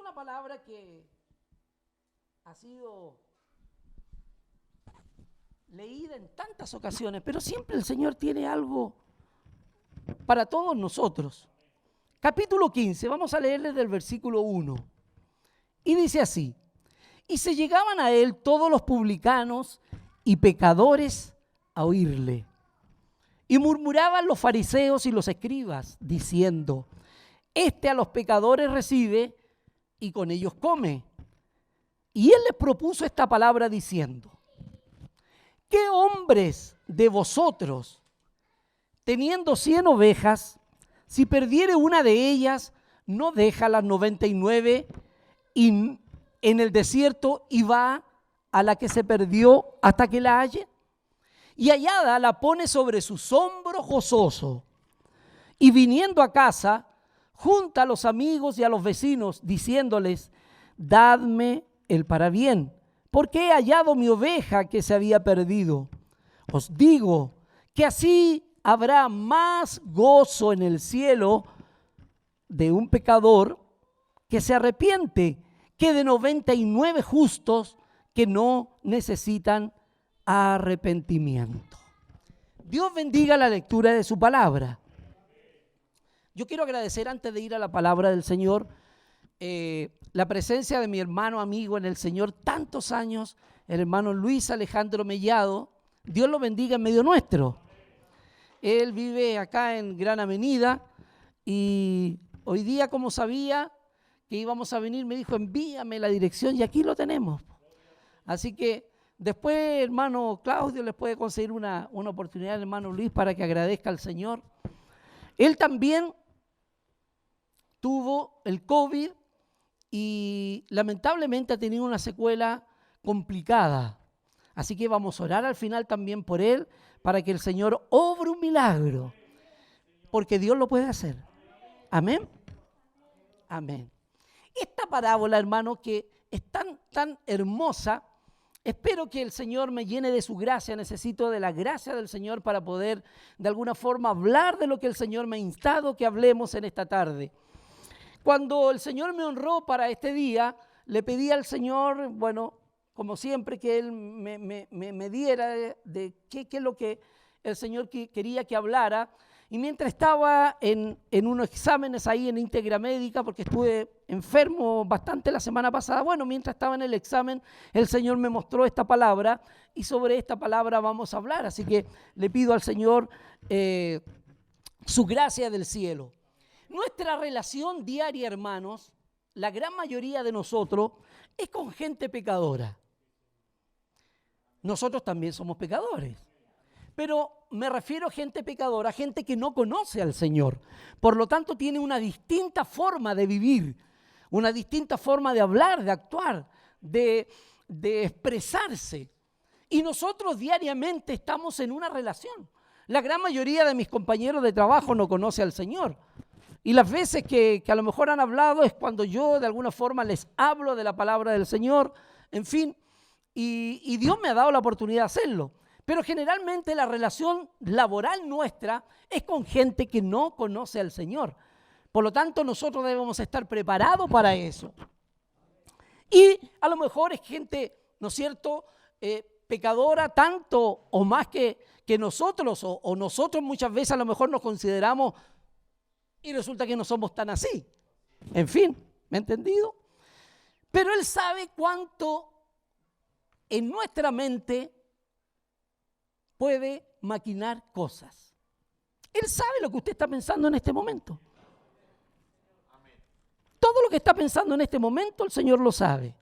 una palabra que ha sido leída en tantas ocasiones, pero siempre el Señor tiene algo para todos nosotros. Capítulo 15, vamos a leer desde el versículo 1. Y dice así: y se llegaban a él todos los publicanos y pecadores a oírle. Y murmuraban los fariseos y los escribas, diciendo: este a los pecadores recibe y con ellos come. Y él les propuso esta palabra diciendo: ¿qué hombres de vosotros, teniendo 100 ovejas, si perdiere una de ellas, no deja las 99 en el desierto y va a la que se perdió hasta que la halle? Y hallada la pone sobre sus hombros gozoso. Y viniendo a casa, junta a los amigos y a los vecinos, diciéndoles: dadme el parabién, porque he hallado mi oveja que se había perdido. Os digo que así habrá más gozo en el cielo de un pecador que se arrepiente que de 99 justos que no necesitan arrepentimiento. Dios bendiga la lectura de su palabra. Yo quiero agradecer, antes de ir a la palabra del Señor, la presencia de mi hermano amigo en el Señor, tantos años, el hermano Luis Alejandro Mellado. Dios lo bendiga en medio nuestro. Él vive acá en Gran Avenida y hoy día, como sabía que íbamos a venir, me dijo: envíame la dirección, y aquí lo tenemos. Así que después, hermano Claudio les puede conseguir una oportunidad al hermano Luis para que agradezca al Señor. Él también tuvo el COVID y lamentablemente ha tenido una secuela complicada. Así que vamos a orar al final también por él, para que el Señor obre un milagro, porque Dios lo puede hacer. Amén. Amén. Esta parábola, hermano, que es tan hermosa, espero que el Señor me llene de su gracia. Necesito de la gracia del Señor para poder de alguna forma hablar de lo que el Señor me ha instado que hablemos en esta tarde. Cuando el Señor me honró para este día, le pedí al Señor, bueno, como siempre, que Él me diera de qué es lo que el Señor quería que hablara. Y mientras estaba en unos exámenes ahí en Íntegra Médica, porque estuve enfermo bastante la semana pasada, bueno, mientras estaba en el examen, el Señor me mostró esta palabra y sobre esta palabra vamos a hablar. Así que le pido al Señor su gracia del cielo. Nuestra relación diaria, hermanos, la gran mayoría de nosotros, es con gente pecadora. Nosotros también somos pecadores. Pero me refiero a gente pecadora, gente que no conoce al Señor. Por lo tanto, tiene una distinta forma de vivir, una distinta forma de hablar, de actuar, de expresarse. Y nosotros diariamente estamos en una relación. La gran mayoría de mis compañeros de trabajo no conoce al Señor. Y las veces que a lo mejor han hablado es cuando yo de alguna forma les hablo de la palabra del Señor, en fin, y Dios me ha dado la oportunidad de hacerlo. Pero generalmente la relación laboral nuestra es con gente que no conoce al Señor. Por lo tanto, nosotros debemos estar preparados para eso. Y a lo mejor es gente, ¿no es cierto?, pecadora tanto o más que nosotros, o nosotros muchas veces a lo mejor nos consideramos y resulta que no somos tan así. En fin, ¿me ha entendido? Pero Él sabe cuánto en nuestra mente puede maquinar cosas. Él sabe lo que usted está pensando en este momento. Todo lo que está pensando en este momento, el Señor lo sabe.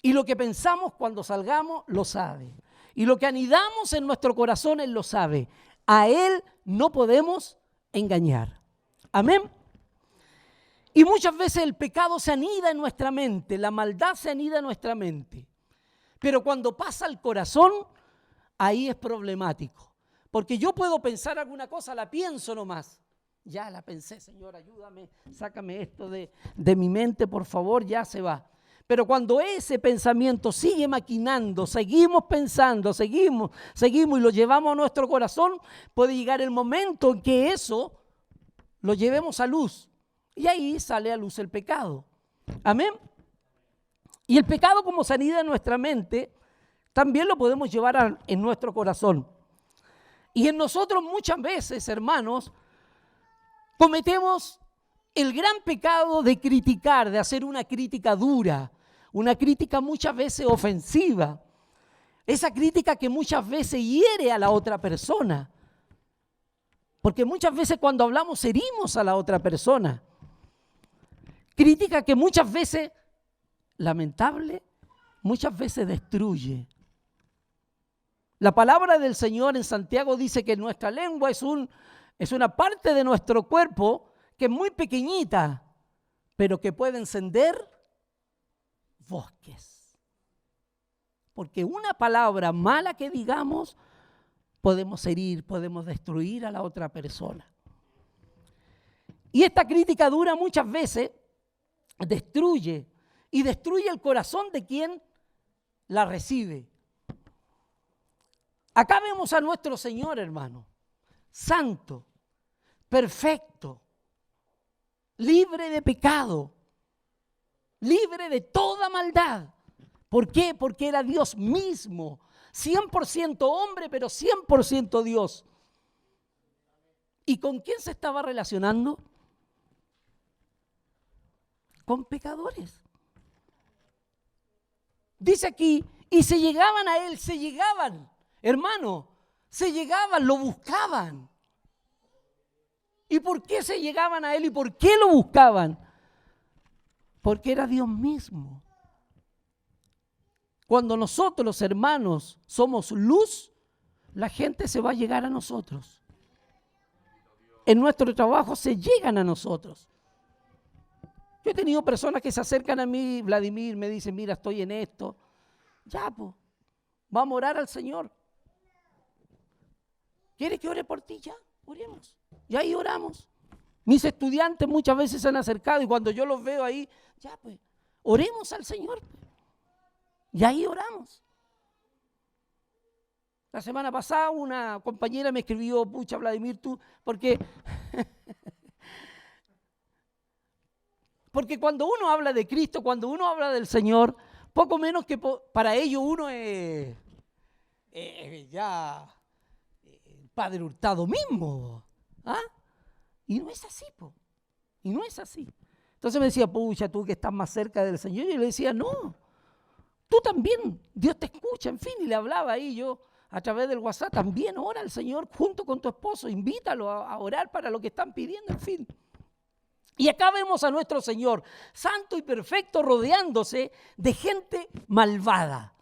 Y lo que pensamos cuando salgamos, lo sabe. Y lo que anidamos en nuestro corazón, Él lo sabe. A Él no podemos engañar. Amén. Y muchas veces el pecado se anida en nuestra mente, la maldad se anida en nuestra mente. Pero cuando pasa al corazón, ahí es problemático. Porque yo puedo pensar alguna cosa, la pienso nomás. Ya la pensé, Señor, ayúdame, sácame esto de mi mente, por favor, ya se va. Pero cuando ese pensamiento sigue maquinando, seguimos pensando, seguimos y lo llevamos a nuestro corazón, puede llegar el momento en que eso lo llevemos a luz. Y ahí sale a luz el pecado. Amén. Y el pecado como sanidad en nuestra mente, también lo podemos llevar en nuestro corazón. Y en nosotros muchas veces, hermanos, cometemos el gran pecado de criticar, de hacer una crítica dura, una crítica muchas veces ofensiva. Esa crítica que muchas veces hiere a la otra persona. Porque muchas veces cuando hablamos herimos a la otra persona. Crítica que muchas veces, lamentable, muchas veces destruye. La palabra del Señor en Santiago dice que nuestra lengua es una parte de nuestro cuerpo que es muy pequeñita, pero que puede encender bosques. Porque una palabra mala que digamos, podemos herir, podemos destruir a la otra persona. Y esta crítica dura muchas veces destruye el corazón de quien la recibe. Acá vemos a nuestro Señor, hermano, santo, perfecto, libre de pecado, libre de toda maldad. ¿Por qué? Porque era Dios mismo, 100% hombre, pero 100% Dios. ¿Y con quién se estaba relacionando? Con pecadores. Dice aquí, y se llegaban a Él, hermano, se llegaban, lo buscaban. ¿Y por qué se llegaban a Él y por qué lo buscaban? Porque era Dios mismo. Cuando nosotros, hermanos, somos luz, la gente se va a llegar a nosotros. En nuestro trabajo se llegan a nosotros. Yo he tenido personas que se acercan a mí, Vladimir, me dicen, mira, estoy en esto. Ya, pues, vamos a orar al Señor. ¿Quieres que ore por ti? Ya, oremos. Y ahí oramos. Mis estudiantes muchas veces se han acercado y cuando yo los veo ahí, ya, pues, oremos al Señor. Y ahí oramos. La semana pasada una compañera me escribió, pucha, Vladimir, tú, porque cuando uno habla de Cristo, cuando uno habla del Señor, poco menos que para ellos uno es ya el Padre Hurtado mismo. ¿Ah? Y no es así, po. Y no es así. Entonces me decía, pucha, tú que estás más cerca del Señor. Y yo le decía, no, tú también, Dios te escucha, en fin. Y le hablaba ahí yo a través del WhatsApp, también ora al Señor junto con tu esposo, invítalo a orar para lo que están pidiendo, en fin. Y acá vemos a nuestro Señor, santo y perfecto, rodeándose de gente malvada.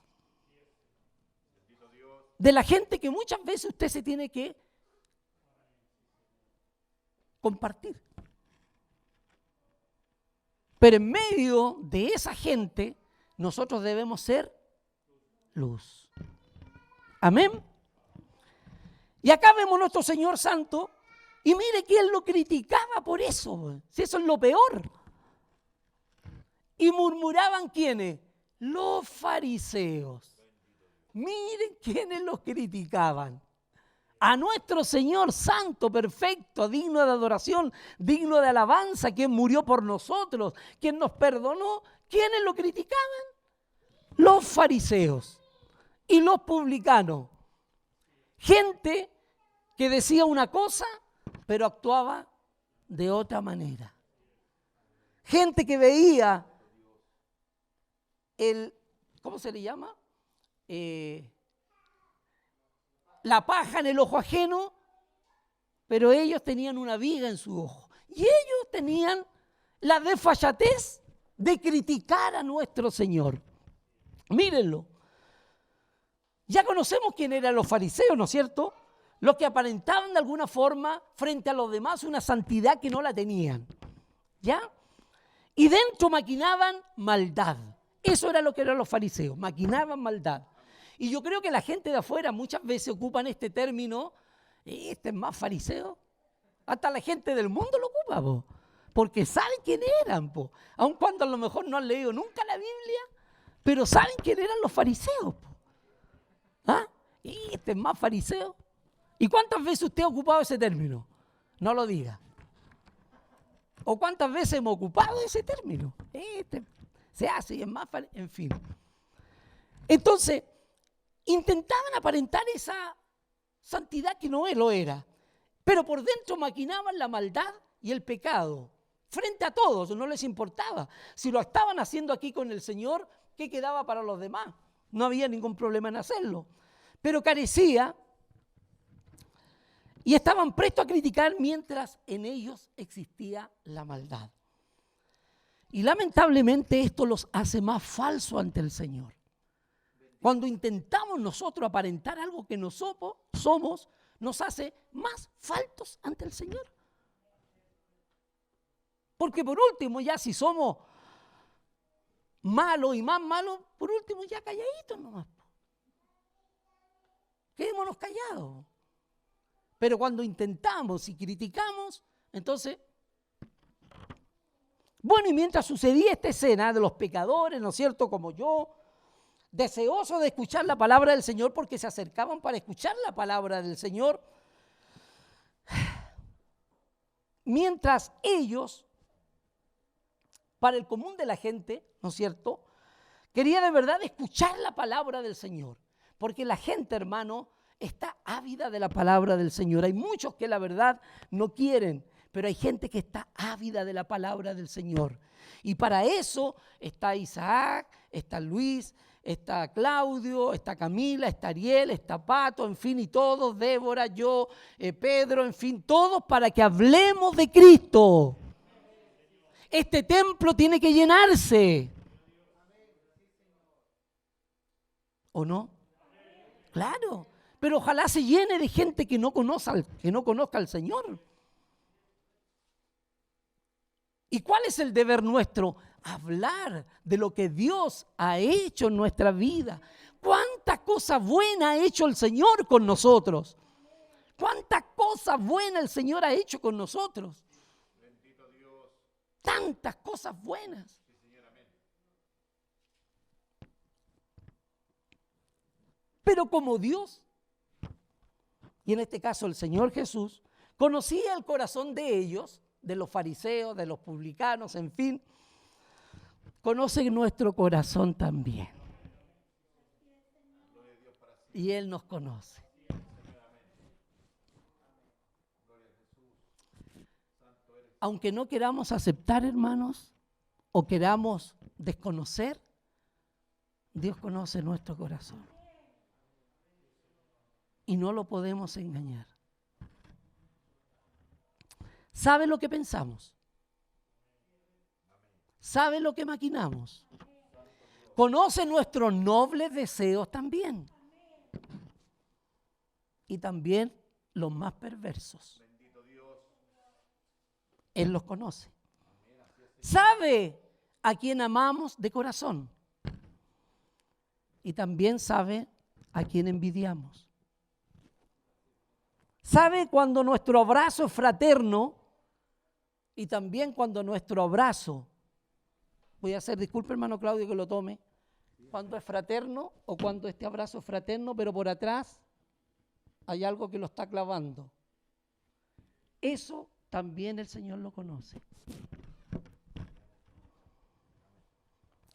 De la gente que muchas veces usted se tiene que compartir. Pero en medio de esa gente, nosotros debemos ser luz. Amén. Y acá vemos a nuestro Señor santo. Y mire que Él lo criticaba por eso. Si eso es lo peor. Y murmuraban ¿quiénes? Los fariseos. Miren quiénes los criticaban. A nuestro Señor santo, perfecto, digno de adoración, digno de alabanza, quien murió por nosotros, quien nos perdonó. ¿Quiénes lo criticaban? Los fariseos y los publicanos. Gente que decía una cosa, pero actuaba de otra manera. Gente que veía ¿cómo se le llama? La paja en el ojo ajeno, pero ellos tenían una viga en su ojo. Y ellos tenían la desfachatez de criticar a nuestro Señor. Mírenlo. Ya conocemos quién eran los fariseos, ¿no es cierto? Los que aparentaban de alguna forma frente a los demás una santidad que no la tenían. ¿Ya? Y dentro maquinaban maldad. Eso era lo que eran los fariseos, maquinaban maldad. Y yo creo que la gente de afuera muchas veces ocupan este término, este es más fariseo. Hasta la gente del mundo lo ocupa, po, porque saben quién eran, po. Aun cuando a lo mejor no han leído nunca la Biblia, pero saben quién eran los fariseos. Po. ¿Ah? Y este es más fariseo. ¿Y cuántas veces usted ha ocupado ese término? No lo diga. ¿O cuántas veces hemos ocupado ese término? Se hace y es más, en fin. Entonces, intentaban aparentar esa santidad que no lo era, pero por dentro maquinaban la maldad y el pecado. Frente a todos, no les importaba. Si lo estaban haciendo aquí con el Señor, ¿qué quedaba para los demás? No había ningún problema en hacerlo. Pero carecía y estaban prestos a criticar mientras en ellos existía la maldad. Y lamentablemente esto los hace más falsos ante el Señor. Cuando intentamos nosotros aparentar algo que no somos, nos hace más faltos ante el Señor. Porque por último, ya si somos malos y más malos, por último ya calladitos nomás. Quedémonos callados. Pero cuando intentamos y criticamos, entonces... Bueno, y mientras sucedía esta escena de los pecadores, ¿no es cierto?, como yo, deseosos de escuchar la palabra del Señor porque se acercaban para escuchar la palabra del Señor, mientras ellos, para el común de la gente, ¿no es cierto?, quería de verdad escuchar la palabra del Señor, porque la gente, hermano, está ávida de la palabra del Señor. Hay muchos que la verdad no quieren, pero hay gente que está ávida de la palabra del Señor. Y para eso está Isaac, está Luis, está Claudio, está Camila, está Ariel, está Pato, en fin, y todos, Débora, yo, Pedro, en fin, todos para que hablemos de Cristo. Este templo tiene que llenarse. ¿O no? Claro, pero ojalá se llene de gente que no conozca al Señor. ¿Y cuál es el deber nuestro? Hablar de lo que Dios ha hecho en nuestra vida. ¿Cuántas cosas buenas ha hecho el Señor con nosotros? ¿Cuántas cosas buenas el Señor ha hecho con nosotros? Bendito Dios. Tantas cosas buenas. Sí, Señor, amén. Pero como Dios, y en este caso el Señor Jesús, conocía el corazón de ellos, de los fariseos, de los publicanos, en fin, conoce nuestro corazón también. Y Él nos conoce. Aunque no queramos aceptar, hermanos, o queramos desconocer, Dios conoce nuestro corazón. Y no lo podemos engañar. ¿Sabe lo que pensamos? ¿Sabe lo que maquinamos? Conoce nuestros nobles deseos también. Y también los más perversos. Él los conoce. Sabe a quién amamos de corazón. Y también sabe a quién envidiamos. Sabe cuando nuestro abrazo es fraterno y también cuando nuestro abrazo, voy a hacer, disculpe hermano Claudio que lo tome, cuando es fraterno o cuando este abrazo es fraterno, pero por atrás hay algo que lo está clavando. Eso también el Señor lo conoce.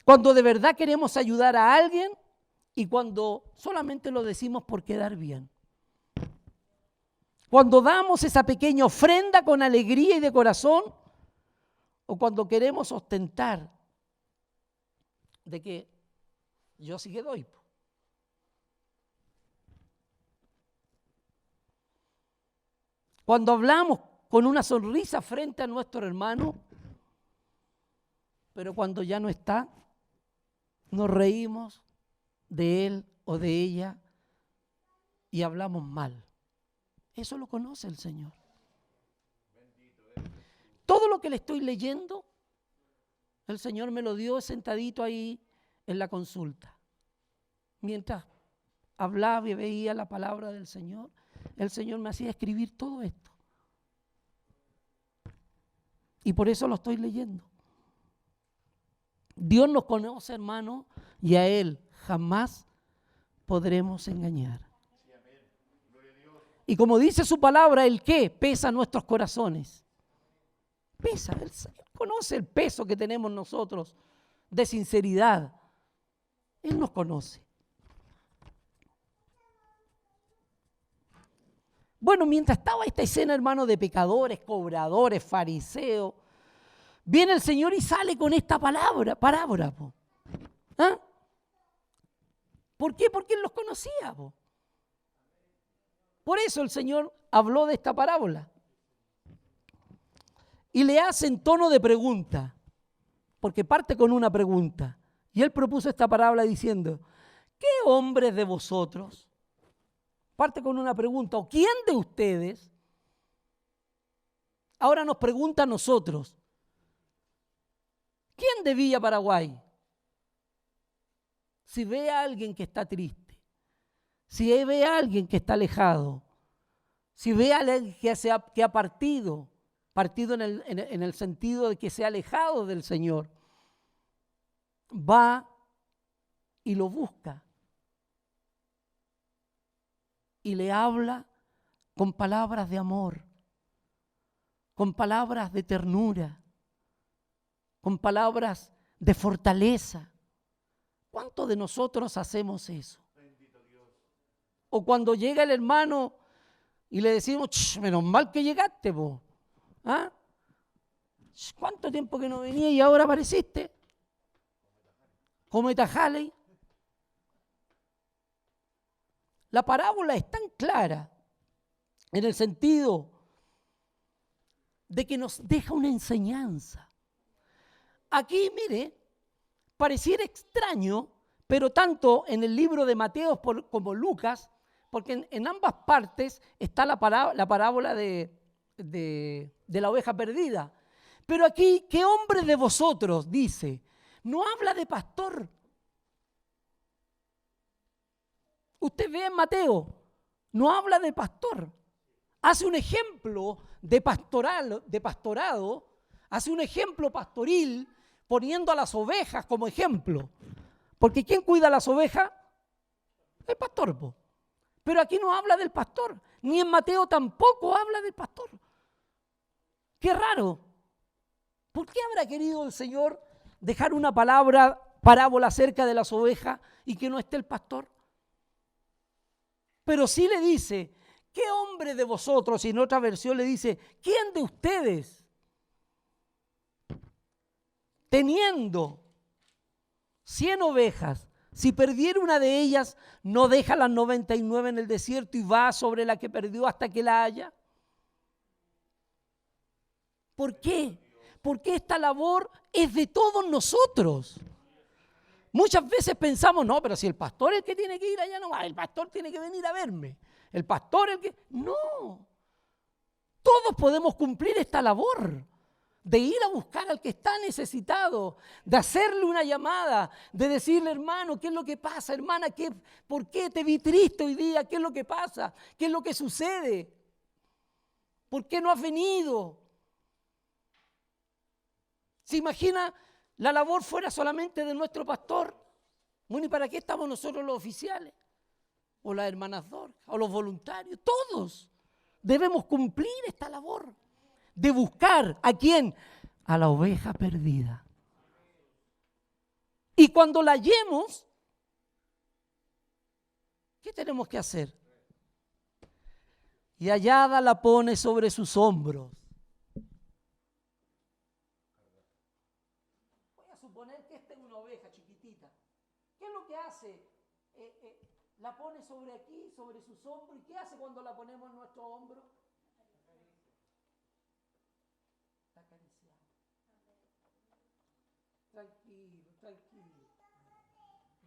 Cuando de verdad queremos ayudar a alguien y cuando solamente lo decimos por quedar bien. Cuando damos esa pequeña ofrenda con alegría y de corazón, o cuando queremos ostentar de que yo sí que doy. Cuando hablamos con una sonrisa frente a nuestro hermano, pero cuando ya no está, nos reímos de él o de ella y hablamos mal. Eso lo conoce el Señor. Todo lo que le estoy leyendo, el Señor me lo dio sentadito ahí en la consulta. Mientras hablaba y veía la palabra del Señor, el Señor me hacía escribir todo esto. Y por eso lo estoy leyendo. Dios nos conoce, hermano, y a Él jamás podremos engañar. Y como dice su palabra, ¿el qué? Pesa nuestros corazones. Pesa, el Señor conoce el peso que tenemos nosotros de sinceridad. Él nos conoce. Bueno, mientras estaba esta escena, hermano, de pecadores, cobradores, fariseos, viene el Señor y sale con esta parábola. ¿Ah? ¿Por qué? Porque Él los conocía. Por eso el Señor habló de esta parábola. Y le hace en tono de pregunta, porque parte con una pregunta. Y Él propuso esta parábola diciendo, ¿qué hombres de vosotros? Parte con una pregunta, ¿o quién de ustedes? Ahora nos pregunta a nosotros, ¿quién de Villa Paraguay? Si ve a alguien que está triste, si ve a alguien que está alejado, si ve a alguien que ha partido en el sentido de que se ha alejado del Señor, va y lo busca y le habla con palabras de amor, con palabras de ternura, con palabras de fortaleza. ¿Cuántos de nosotros hacemos eso? O cuando llega el hermano y le decimos, menos mal que llegaste, vos. ¿Ah? ¿Cuánto tiempo que no venía y ahora apareciste? Come tajale. La parábola es tan clara en el sentido de que nos deja una enseñanza. Aquí, mire, pareciera extraño, pero tanto en el libro de Mateo como Lucas, porque en ambas partes está la parábola de la oveja perdida. Pero aquí, ¿qué hombre de vosotros? Dice, no habla de pastor. Usted ve en Mateo, no habla de pastor. Hace un ejemplo de pastorado, hace un ejemplo pastoril, poniendo a las ovejas como ejemplo. Porque ¿quién cuida a las ovejas? El pastor. Pero aquí no habla del pastor, ni en Mateo tampoco habla del pastor. Qué raro. ¿Por qué habrá querido el Señor dejar una parábola acerca de las ovejas y que no esté el pastor? Pero sí le dice, ¿qué hombre de vosotros? Y en otra versión le dice, ¿quién de ustedes? Teniendo 100 ovejas, si perdiera una de ellas, ¿no deja las 99 en el desierto y va sobre la que perdió hasta que la haya? ¿Por qué? Porque esta labor es de todos nosotros. Muchas veces pensamos, no, pero si el pastor es el que tiene que ir allá nomás, el pastor tiene que venir a verme. El pastor es el que... No. Todos podemos cumplir esta labor de ir a buscar al que está necesitado, de hacerle una llamada, de decirle, hermano, ¿qué es lo que pasa? Hermana, ¿por qué te vi triste hoy día? ¿Qué es lo que pasa? ¿Qué es lo que sucede? ¿Por qué no has venido? ¿Se imagina la labor fuera solamente de nuestro pastor? Bueno, ¿y para qué estamos nosotros los oficiales? O las hermanas Dorcas, o los voluntarios, todos debemos cumplir esta labor de buscar ¿a quién? A la oveja perdida. Y cuando la hallemos, ¿qué tenemos que hacer? Y hallada la pone sobre sus hombros. Voy a suponer que esta es una oveja chiquitita. ¿Qué es lo que hace? La pone sobre aquí, sobre sus hombros. ¿Y qué hace cuando la ponemos en nuestro hombro? La acariciamos. Tranquilo, tranquilo.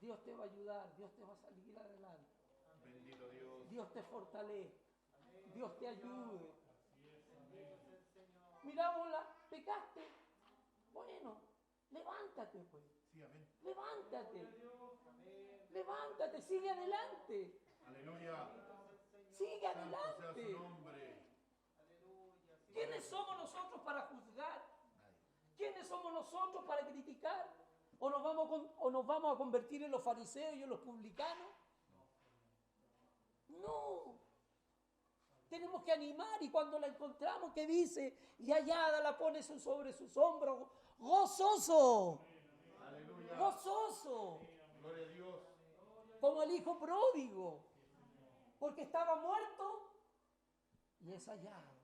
Dios te va a ayudar, Dios te va a salir adelante. Bendito Dios. Dios te fortalece, Dios te ayude. Mirámosla, pecaste. Bueno, levántate pues. Sí, amén. Levántate. Levántate, sigue adelante. Aleluya. Sigue Santo sea adelante. su nombre. ¿Quiénes somos nosotros para juzgar? ¿Quiénes somos nosotros para criticar? ¿O nos vamos a convertir en los fariseos y en los publicanos? No. tenemos que animar, y cuando la encontramos, ¿qué dice? Y hallada la pone sobre sus hombros, gozoso, gozoso, Gloria a Dios. como el hijo pródigo, porque estaba muerto y es hallado.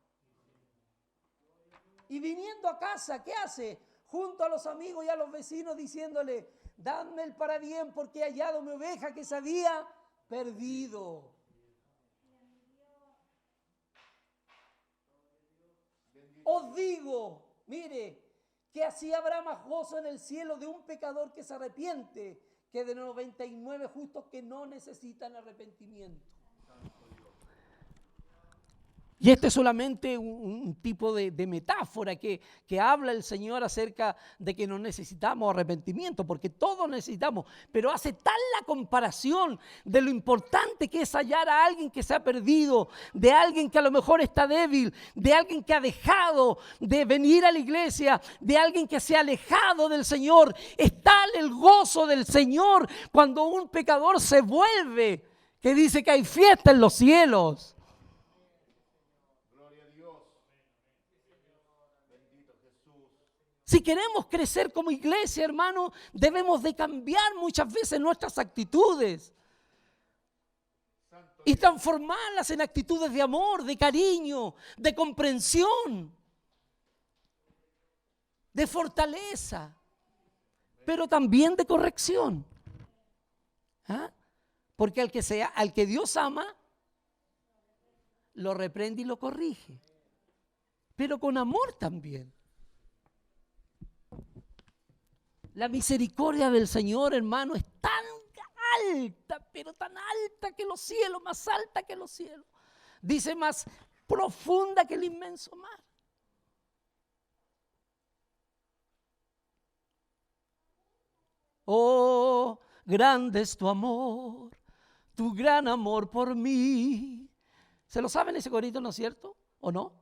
Y viniendo a casa, ¿qué hace? Junto a los amigos y a los vecinos diciéndole, dadme el parabién porque he hallado mi oveja que se había perdido. Os digo, mire, que así habrá más gozo en el cielo de un pecador que se arrepiente que de 99 justos que no necesitan arrepentimiento. Y este es solamente un tipo de metáfora que habla el Señor acerca de que no necesitamos arrepentimiento, porque todos necesitamos, pero hace tal la comparación de lo importante que es hallar a alguien que se ha perdido, de alguien que a lo mejor está débil, de alguien que ha dejado de venir a la iglesia, de alguien que se ha alejado del Señor. Es tal el gozo del Señor cuando un pecador se vuelve, que dice que hay fiesta en los cielos. Si queremos crecer como iglesia, hermano, debemos de cambiar muchas veces nuestras actitudes y transformarlas en actitudes de amor, de cariño, de comprensión, de fortaleza, pero también de corrección. ¿Ah? Porque al que Dios ama, lo reprende y lo corrige, pero con amor también. La misericordia del Señor, hermano, es tan alta, pero tan alta que los cielos, más alta que los cielos. Dice, más profunda que el inmenso mar. Oh, grande es tu amor, tu gran amor por mí. ¿Se lo saben ese corito, no es cierto? ¿O no?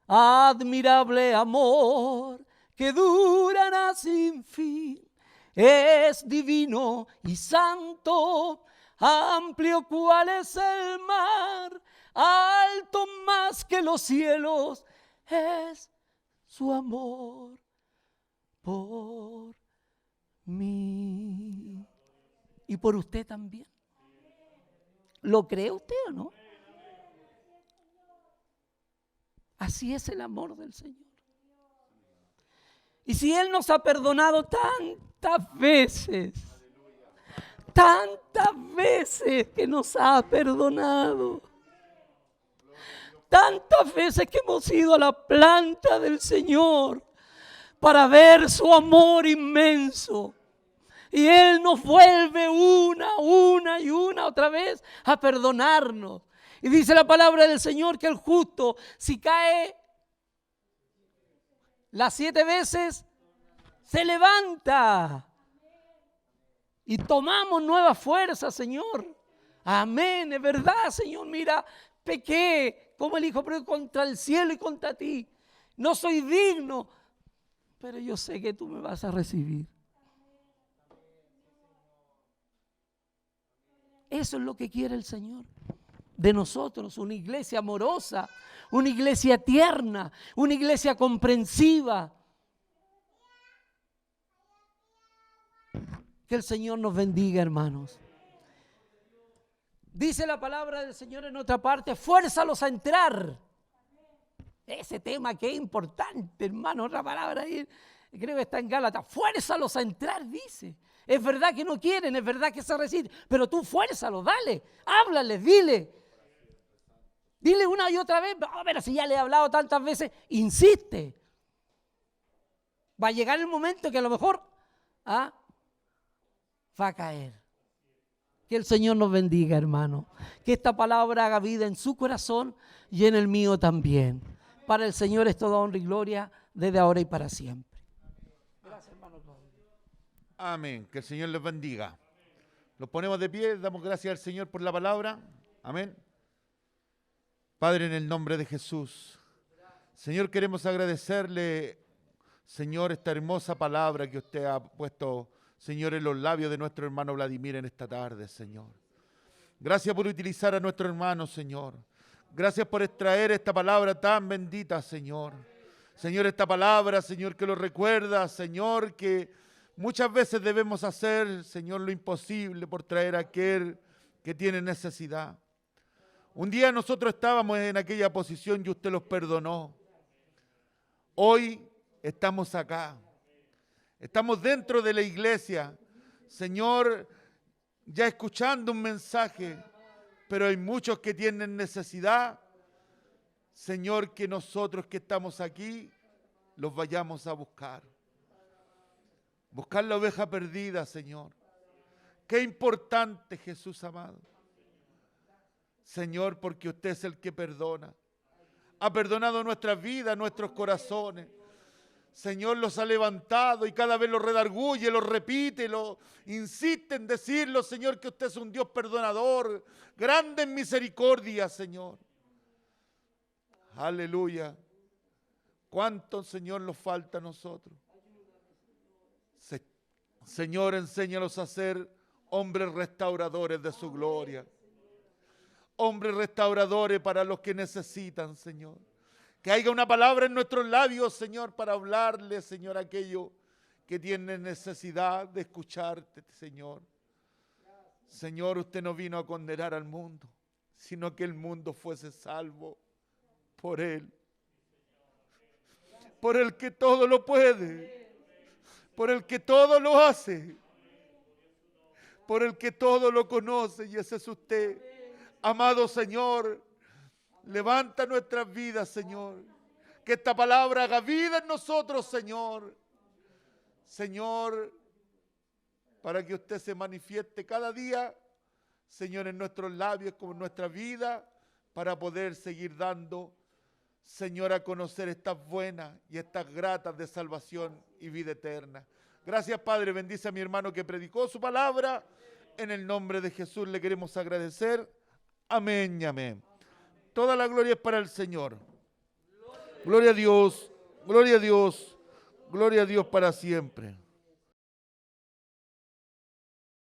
Admirable amor que durará sin fin, es divino y santo, amplio cual es el mar, alto más que los cielos, es su amor por mí y por usted también. ¿Lo cree usted o no? Así es el amor del Señor. Y si Él nos ha perdonado tantas veces que nos ha perdonado, tantas veces que hemos ido a la planta del Señor para ver su amor inmenso, y Él nos vuelve una y una otra vez a perdonarnos. Y dice la palabra del Señor que el justo, si cae las 7 veces, se levanta y tomamos nueva fuerza, Señor. Amén, es verdad, Señor. Mira, pequé como el hijo pródigo contra el cielo y contra ti. No soy digno, pero yo sé que tú me vas a recibir. Eso es lo que quiere el Señor de nosotros, una iglesia amorosa, una iglesia tierna, una iglesia comprensiva. Que el Señor nos bendiga, hermanos. Dice la palabra del Señor en otra parte, fuérzalos a entrar. Ese tema que es importante, hermano, otra palabra ahí, creo que está en Gálatas, fuérzalos a entrar, dice. Es verdad que no quieren, es verdad que se resisten, pero tú fuérzalos, dale, háblales, dile. Dile una y otra vez, pero si ya le he hablado tantas veces, insiste. Va a llegar el momento que a lo mejor va a caer. Que el Señor nos bendiga, hermano. Que esta palabra haga vida en su corazón y en el mío también. Para el Señor es toda honra y gloria desde ahora y para siempre. Gracias, hermano. Amén. Que el Señor les bendiga. Nos ponemos de pie, damos gracias al Señor por la palabra. Amén. Padre, en el nombre de Jesús, Señor, queremos agradecerle, Señor, esta hermosa palabra que usted ha puesto, Señor, en los labios de nuestro hermano Vladimir en esta tarde, Señor. Gracias por utilizar a nuestro hermano, Señor. Gracias por extraer esta palabra tan bendita, Señor. Señor, esta palabra, Señor, que lo recuerda, Señor, que muchas veces debemos hacer, Señor, lo imposible por traer a aquel que tiene necesidad. Un día nosotros estábamos en aquella posición y usted los perdonó. Hoy estamos acá. Estamos dentro de la iglesia. Señor, ya escuchando un mensaje, pero hay muchos que tienen necesidad. Señor, que nosotros que estamos aquí los vayamos a buscar. Buscar la oveja perdida, Señor. Qué importante, Jesús amado. Señor, porque usted es el que perdona. Ha perdonado nuestras vidas, nuestros corazones. Señor, los ha levantado y cada vez los redarguye, los repite, insiste en decirlo, Señor, que usted es un Dios perdonador, grande en misericordia, Señor. Aleluya. ¿Cuánto, Señor, nos falta a nosotros? Señor, enséñalos a ser hombres restauradores de su gloria. Hombres restauradores para los que necesitan, Señor. Que haya una palabra en nuestros labios, Señor, para hablarle, Señor, a aquellos que tienen necesidad de escucharte, Señor. Señor, usted no vino a condenar al mundo, sino que el mundo fuese salvo por Él. Por el que todo lo puede. Por el que todo lo hace. Por el que todo lo conoce, y ese es usted. Amado Señor, levanta nuestras vidas, Señor. Que esta palabra haga vida en nosotros, Señor. Señor, para que usted se manifieste cada día, Señor, en nuestros labios como en nuestra vida, para poder seguir dando, Señor, a conocer estas buenas y estas gratas de salvación y vida eterna. Gracias, Padre. Bendice a mi hermano que predicó su palabra. En el nombre de Jesús le queremos agradecer. Amén y amén. Toda la gloria es para el Señor. Gloria a Dios, gloria a Dios, gloria a Dios para siempre.